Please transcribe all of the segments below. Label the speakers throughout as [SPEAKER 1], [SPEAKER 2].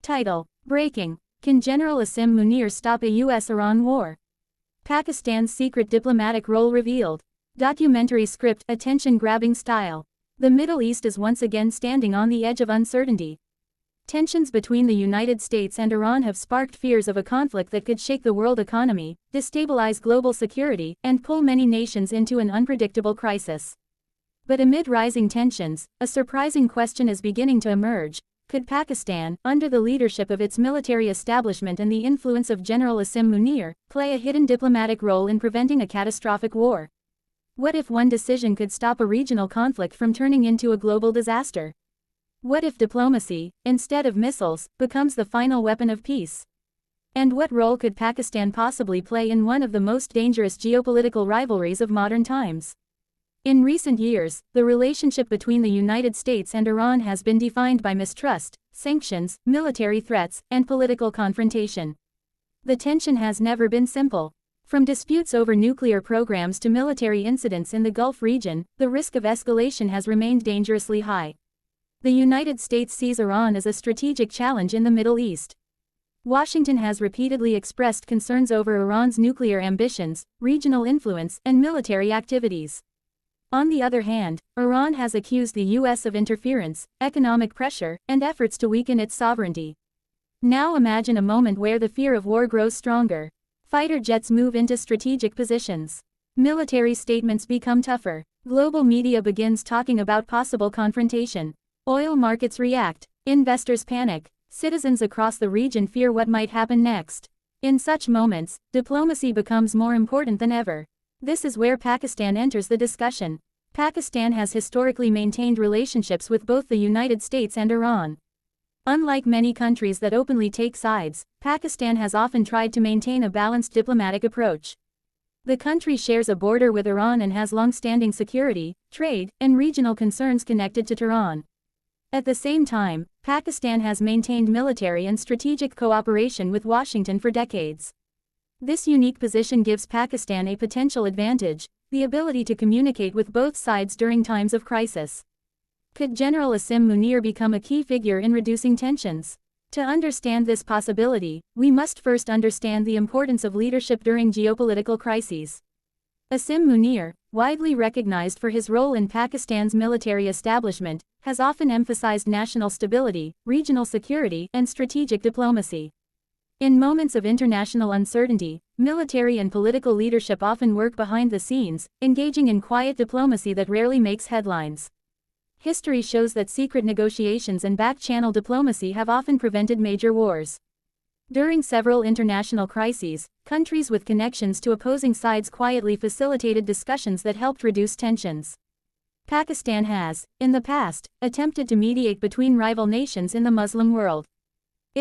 [SPEAKER 1] Title: Breaking. Can General Asim Munir stop a US-Iran war? Pakistan's secret diplomatic role revealed. Documentary script: attention-grabbing style. The Middle East is once again standing on the edge of uncertainty. Tensions between the United States and Iran have sparked fears of a conflict that could shake the world economy, destabilize global security, and pull many nations into an unpredictable crisis. But amid rising tensions, a surprising question is beginning to emerge. Could Pakistan, under the leadership of its military establishment and the influence of General Asim Munir, play a hidden diplomatic role in preventing a catastrophic war? What if one decision could stop a regional conflict from turning into a global disaster? What if diplomacy, instead of missiles, becomes the final weapon of peace? And what role could Pakistan possibly play in one of the most dangerous geopolitical rivalries of modern times? In recent years, the relationship between the United States and Iran has been defined by mistrust, sanctions, military threats, and political confrontation. The tension has never been simple. From disputes over nuclear programs to military incidents in the Gulf region, the risk of escalation has remained dangerously high. The United States sees Iran as a strategic challenge in the Middle East. Washington has repeatedly expressed concerns over Iran's nuclear ambitions, regional influence, and military activities. On the other hand, Iran has accused the U.S. of interference, economic pressure, and efforts to weaken its sovereignty. Now imagine a moment where the fear of war grows stronger. Fighter jets move into strategic positions. Military statements become tougher. Global media begins talking about possible confrontation. Oil markets react. Investors panic. Citizens across the region fear what might happen next. In such moments, diplomacy becomes more important than ever. This is where Pakistan enters the discussion. Pakistan has historically maintained relationships with both the United States and Iran. Unlike many countries that openly take sides, Pakistan has often tried to maintain a balanced diplomatic approach. The country shares a border with Iran and has long-standing security, trade, and regional concerns connected to Tehran. At the same time, Pakistan has maintained military and strategic cooperation with Washington for decades. This unique position gives Pakistan a potential advantage: the ability to communicate with both sides during times of crisis. Could General Asim Munir become a key figure in reducing tensions? To understand this possibility, we must first understand the importance of leadership during geopolitical crises. Asim Munir, widely recognized for his role in Pakistan's military establishment, has often emphasized national stability, regional security, and strategic diplomacy. In moments of international uncertainty, military and political leadership often work behind the scenes, engaging in quiet diplomacy that rarely makes headlines. History shows that secret negotiations and back-channel diplomacy have often prevented major wars. During several international crises, countries with connections to opposing sides quietly facilitated discussions that helped reduce tensions. Pakistan has, in the past, attempted to mediate between rival nations in the Muslim world.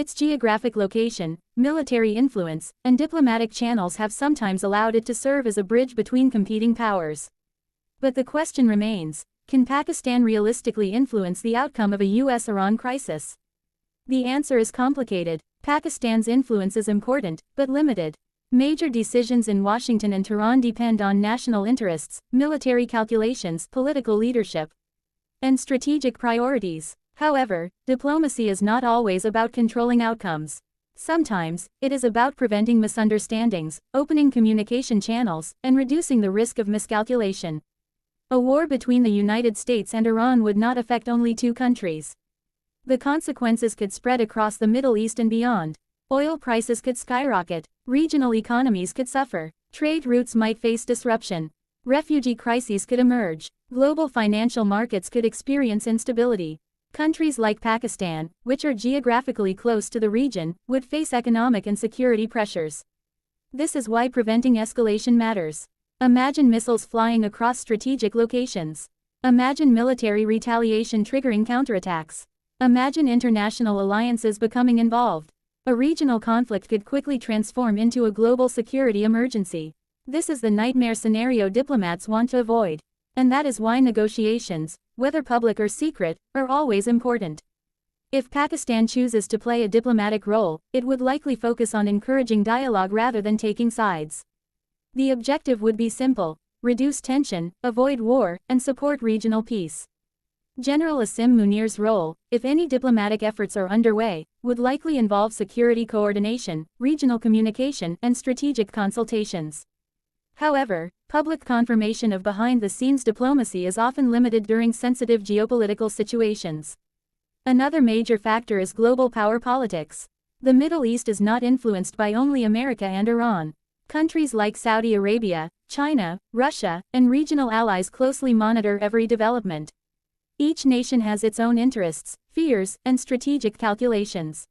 [SPEAKER 1] Its geographic location, military influence, and diplomatic channels have sometimes allowed it to serve as a bridge between competing powers. But the question remains: can Pakistan realistically influence the outcome of a US-Iran crisis? The answer is complicated. Pakistan's influence is important, but limited. Major decisions in Washington and Tehran depend on national interests, military calculations, political leadership, and strategic priorities. However, diplomacy is not always about controlling outcomes. Sometimes, it is about preventing misunderstandings, opening communication channels, and reducing the risk of miscalculation. A war between the United States and Iran would not affect only two countries. The consequences could spread across the Middle East and beyond. Oil prices could skyrocket, regional economies could suffer, trade routes might face disruption, refugee crises could emerge, global financial markets could experience instability. Countries like Pakistan, which are geographically close to the region, would face economic and security pressures. This is why preventing escalation matters. Imagine missiles flying across strategic locations. Imagine military retaliation triggering counterattacks. Imagine international alliances becoming involved. A regional conflict could quickly transform into a global security emergency. This is the nightmare scenario diplomats want to avoid. And that is why negotiations, whether public or secret, are always important. If Pakistan chooses to play a diplomatic role, it would likely focus on encouraging dialogue rather than taking sides. The objective would be simple: reduce tension, avoid war, and support regional peace. General Asim Munir's role, if any diplomatic efforts are underway, would likely involve security coordination, regional communication, and strategic consultations. However, public confirmation of behind-the-scenes diplomacy is often limited during sensitive geopolitical situations. Another major factor is global power politics. The Middle East is not influenced by only America and Iran. Countries like Saudi Arabia, China, Russia, and regional allies closely monitor every development. Each nation has its own interests, fears, and strategic calculations.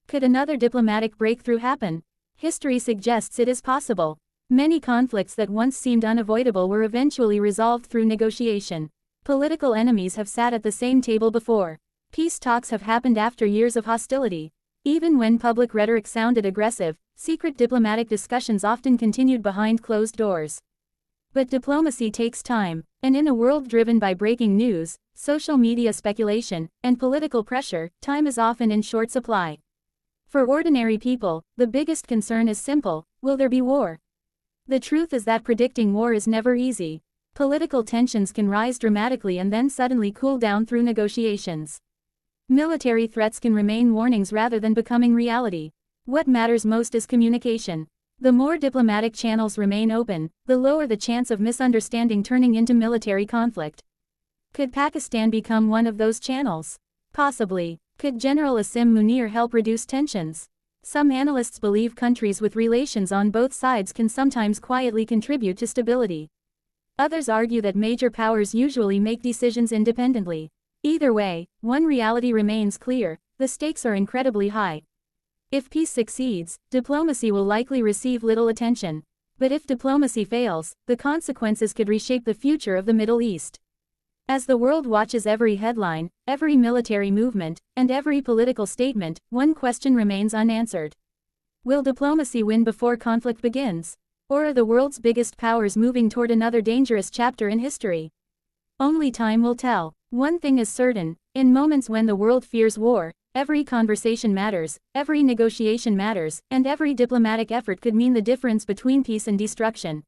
[SPEAKER 1] Could another diplomatic breakthrough happen? History suggests it is possible. Many conflicts that once seemed unavoidable were eventually resolved through negotiation. Political enemies have sat at the same table before. Peace talks have happened after years of hostility. Even when public rhetoric sounded aggressive, secret diplomatic discussions often continued behind closed doors. But diplomacy takes time, and in a world driven by breaking news, social media speculation, and political pressure, time is often in short supply. For ordinary people, the biggest concern is simple: will there be war? The truth is that predicting war is never easy. Political tensions can rise dramatically and then suddenly cool down through negotiations. Military threats can remain warnings rather than becoming reality. What matters most is communication. The more diplomatic channels remain open, the lower the chance of misunderstanding turning into military conflict. Could Pakistan become one of those channels? Possibly. Could General Asim Munir help reduce tensions? Some analysts believe countries with relations on both sides can sometimes quietly contribute to stability. Others argue that major powers usually make decisions independently. Either way, one reality remains clear: the stakes are incredibly high. If peace succeeds, diplomacy will likely receive little attention. But if diplomacy fails, the consequences could reshape the future of the Middle East. As the world watches every headline, every military movement, and every political statement, one question remains unanswered. Will diplomacy win before conflict begins? Or are the world's biggest powers moving toward another dangerous chapter in history? Only time will tell. One thing is certain: in moments when the world fears war, every conversation matters, every negotiation matters, and every diplomatic effort could mean the difference between peace and destruction.